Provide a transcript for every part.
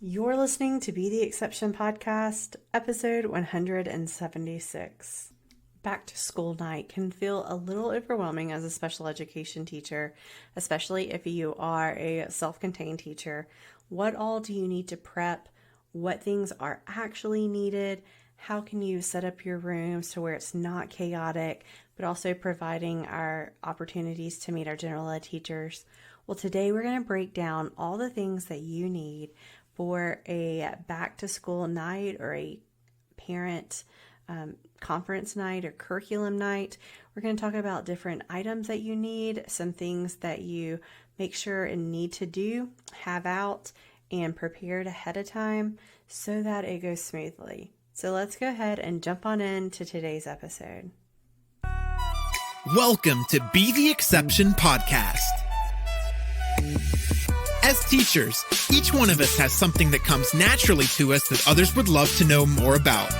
You're listening to Be the Exception podcast, episode 176. Back to school night can feel a little overwhelming as a special education teacher, especially if you are a self-contained teacher. What all do you need to prep? What things are actually needed? How can you set up your rooms to where it's not chaotic, but also providing our opportunities to meet our general ed teachers? Well, today we're going to break down all the things that you need for a back to school night or a parent conference night or curriculum night. We're going to talk about different items that you need, some things that you make sure and need to do, have out, and prepared ahead of time so that it goes smoothly. So let's go ahead and jump on into today's episode. Welcome to Be the Exception podcast. As teachers, each one of us has something that comes naturally to us that others would love to know more about.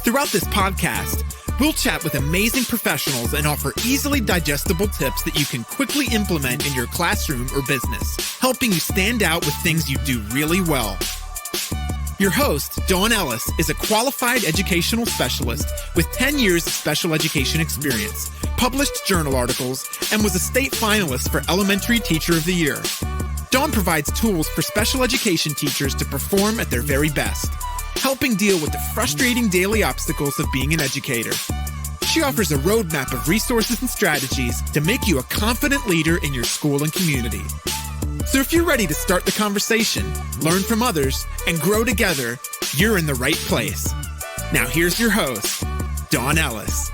Throughout this podcast, we'll chat with amazing professionals and offer easily digestible tips that you can quickly implement in your classroom or business, helping you stand out with things you do really well. Your host, Dawn Ellis, is a qualified educational specialist with 10 years of special education experience, published journal articles, and was a state finalist for Elementary Teacher of the Year. Dawn provides tools for special education teachers to perform at their very best, helping deal with the frustrating daily obstacles of being an educator. She offers a roadmap of resources and strategies to make you a confident leader in your school and community. So if you're ready to start the conversation, learn from others, and grow together, you're in the right place. Now here's your host, Dawn Ellis.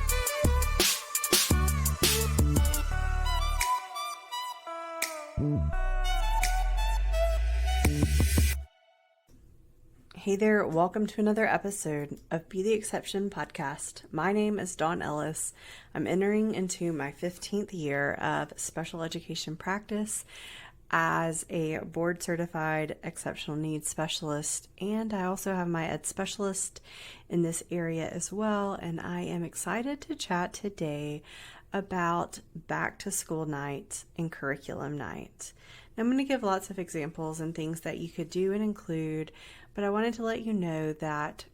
Hey there, welcome to another episode of Be the Exception podcast. My name is Dawn Ellis. I'm entering into my 15th year of special education practice as a board certified exceptional needs specialist, and I also have my ed specialist in this area as well, and I am excited to chat today about back to school night and curriculum night. Now, I'm going to give lots of examples and things that you could do and include, but I wanted to let you know that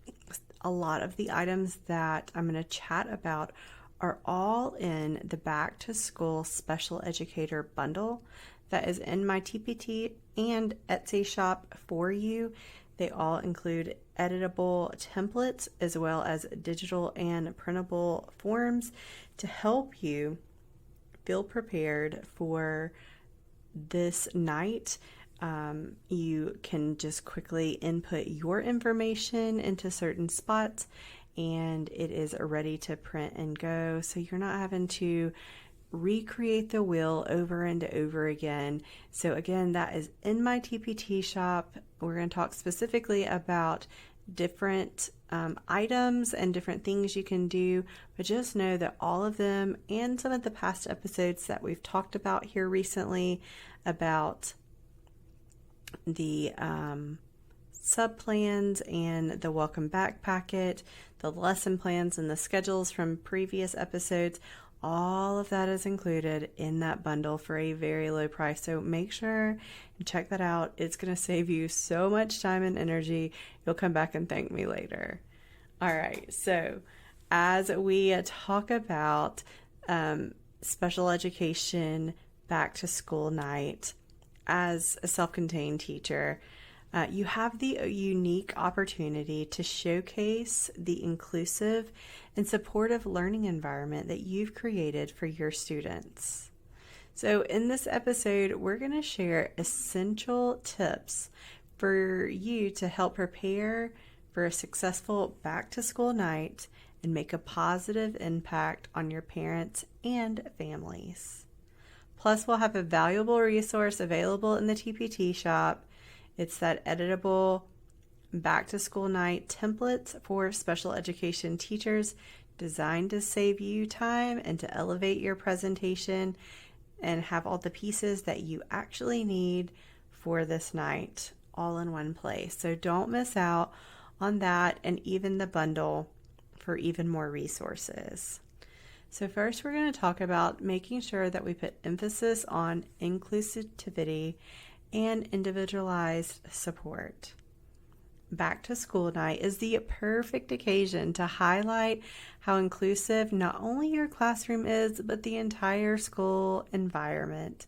a lot of the items that I'm going to chat about are all in the back to school special educator bundle that is in my TPT and Etsy shop for you. They all include editable templates as well as digital and printable forms to help you feel prepared for this night. You can just quickly input your information into certain spots and it is ready to print and go. So you're not having to recreate the wheel over and over again. So again, that is in my TPT shop. We're going to talk specifically about different items and different things you can do, but just know that all of them and some of the past episodes that we've talked about here recently about the sub-plans and the welcome back packet, the lesson plans and the schedules from previous episodes, all of that is included in that bundle for a very low price. So make sure and check that out. It's going to save you so much time and energy. You'll come back and thank me later. All right. So as we talk about special education back to school night, as a self-contained teacher, you have the unique opportunity to showcase the inclusive and supportive learning environment that you've created for your students. So in this episode, we're going to share essential tips for you to help prepare for a successful back-to-school night and make a positive impact on your parents and families. Plus, we'll have a valuable resource available in the TPT shop. It's that editable back-to-school night templates for special education teachers designed to save you time and to elevate your presentation and have all the pieces that you actually need for this night all in one place. So don't miss out on that and even the bundle for even more resources. So first, we're going to talk about making sure that we put emphasis on inclusivity and individualized support. back to school night is the perfect occasion to highlight how inclusive not only your classroom is, but the entire school environment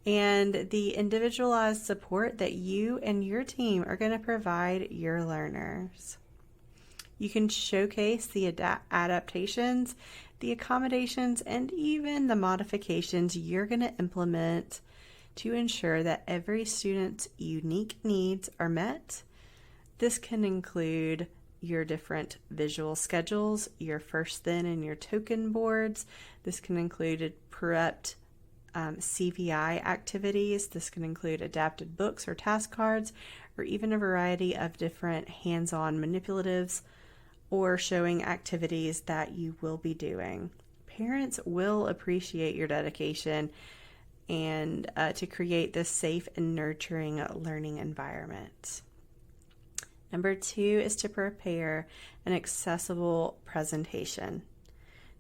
and the individualized support that you and your team are going to provide your learners. You can showcase the adaptations, the accommodations, and even the modifications you're going to implement to ensure that every student's unique needs are met. This can include your different visual schedules, your first then and your token boards. This can include prepped CVI activities. This can include adapted books or task cards, or even a variety of different hands-on manipulatives or showing activities that you will be doing. Parents will appreciate your dedication and to create this safe and nurturing learning environment. Number 2 is to prepare an accessible presentation.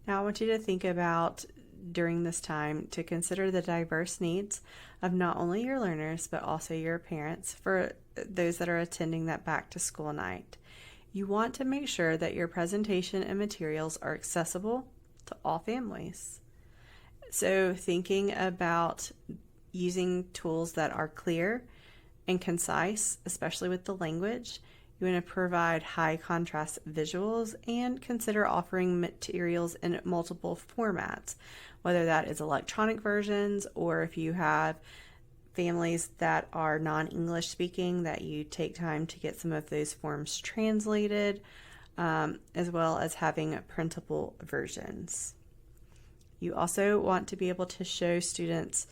Now I want you to think about during this time to consider the diverse needs of not only your learners, but also your parents for those that are attending that back to school night. You want to make sure that your presentation and materials are accessible to all families. So thinking about using tools that are clear and concise, especially with the language. You want to provide high contrast visuals and consider offering materials in multiple formats, whether that is electronic versions or if you have families that are non-English speaking, that you take time to get some of those forms translated, as well as having printable versions. You also want to be able to show students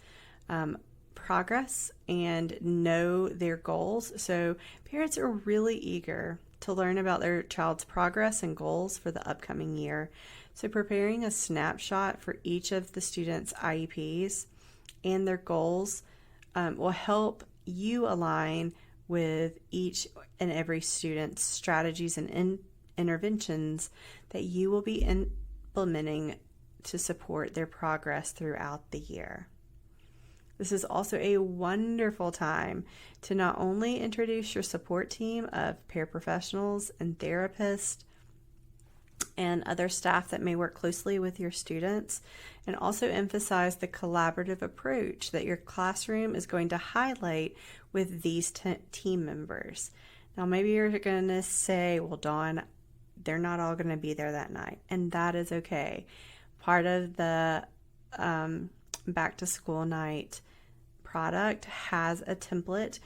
progress and know their goals. So parents are really eager to learn about their child's progress and goals for the upcoming year. So preparing a snapshot for each of the students' IEPs and their goals will help you align with each and every student's strategies and interventions that you will be implementing to support their progress throughout the year. This is also a wonderful time to not only introduce your support team of paraprofessionals and therapists and other staff that may work closely with your students, and also emphasize the collaborative approach that your classroom is going to highlight with these team members. Now, maybe you're going to say, well, Dawn, they're not all going to be there that night, and that is okay. Part of the back to school night product has a template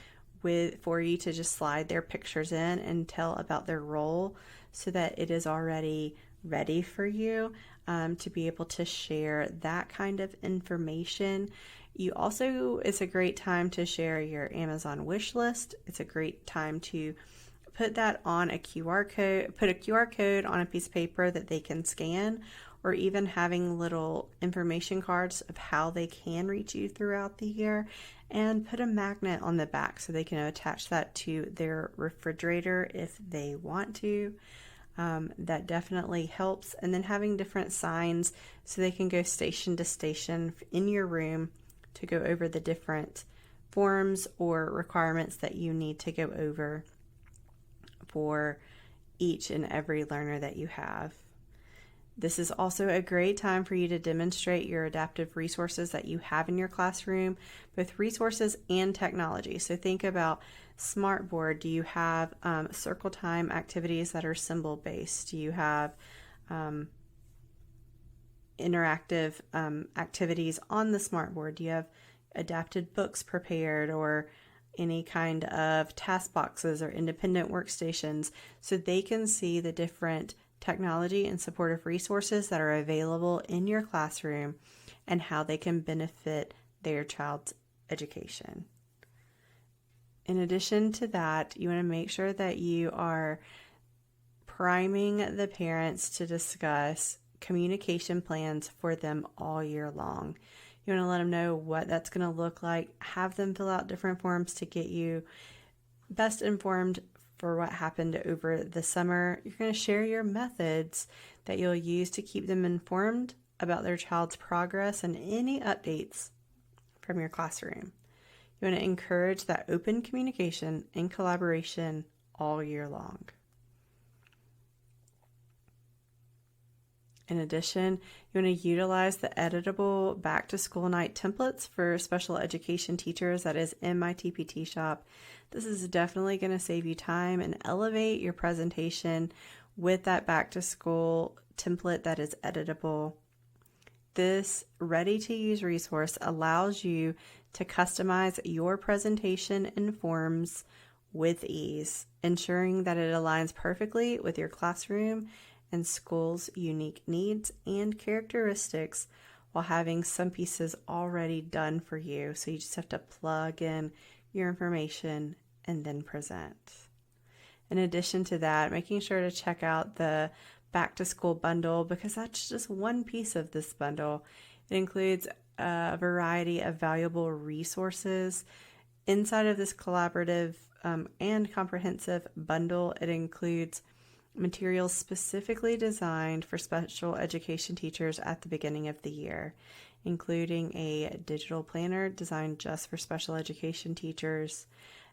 for you to just slide their pictures in and tell about their role so that it is already ready for you to be able to share that kind of information. You also, it's a great time to share your Amazon wish list. It's a great time to put that on a QR code, put a QR code on a piece of paper that they can scan, or even having little information cards of how they can reach you throughout the year, and put a magnet on the back so they can attach that to their refrigerator if they want to. That definitely helps. And then having different signs so they can go station to station in your room to go over the different forms or requirements that you need to go over for each and every learner that you have. This is also a great time for you to demonstrate your adaptive resources that you have in your classroom, both resources and technology. So think about Smartboard. Do you have circle time activities that are symbol based? Do you have interactive activities on the Smartboard? Do you have adapted books prepared or any kind of task boxes or independent workstations so they can see the different technology and supportive resources that are available in your classroom and how they can benefit their child's education. In addition to that, you want to make sure that you are priming the parents to discuss communication plans for them all year long. You want to let them know what that's going to look like, have them fill out different forms to get you best informed for what happened over the summer. You're going to share your methods that you'll use to keep them informed about their child's progress and any updates from your classroom. You want to encourage that open communication and collaboration all year long. In addition, you want to utilize the editable back to school night templates for special education teachers that is in my TPT shop. This is definitely going to save you time and elevate your presentation with that back to school template that is editable. This ready to use resource allows you to customize your presentation and forms with ease, ensuring that it aligns perfectly with your classroom and school's unique needs and characteristics while having some pieces already done for you. So you just have to plug in your information and then present. In addition to that, making sure to check out the back to school bundle, because that's just one piece of this bundle. It includes a variety of valuable resources. Inside of this collaborative and comprehensive bundle, it includes materials specifically designed for special education teachers at the beginning of the year, including a digital planner designed just for special education teachers,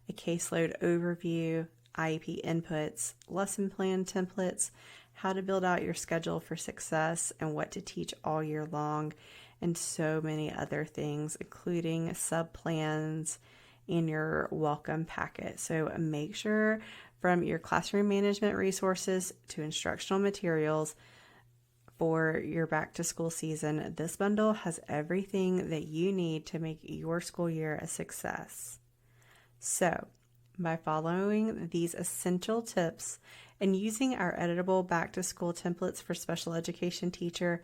a caseload overview, IEP inputs, lesson plan templates, how to build out your schedule for success, and what to teach all year long, and so many other things, including sub-plans in your welcome packet. So make sure, from your classroom management resources to instructional materials for your back to school season, this bundle has everything that you need to make your school year a success. So by following these essential tips and using our editable back to school templates for special education teacher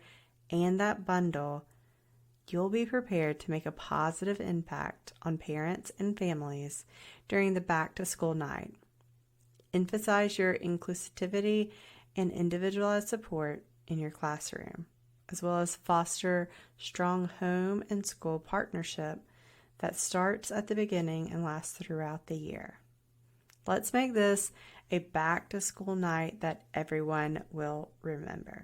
and that bundle, you'll be prepared to make a positive impact on parents and families during the back to school night. Emphasize your inclusivity and individualized support in your classroom, as well as foster strong home and school partnership that starts at the beginning and lasts throughout the year. Let's make this a back to school night that everyone will remember.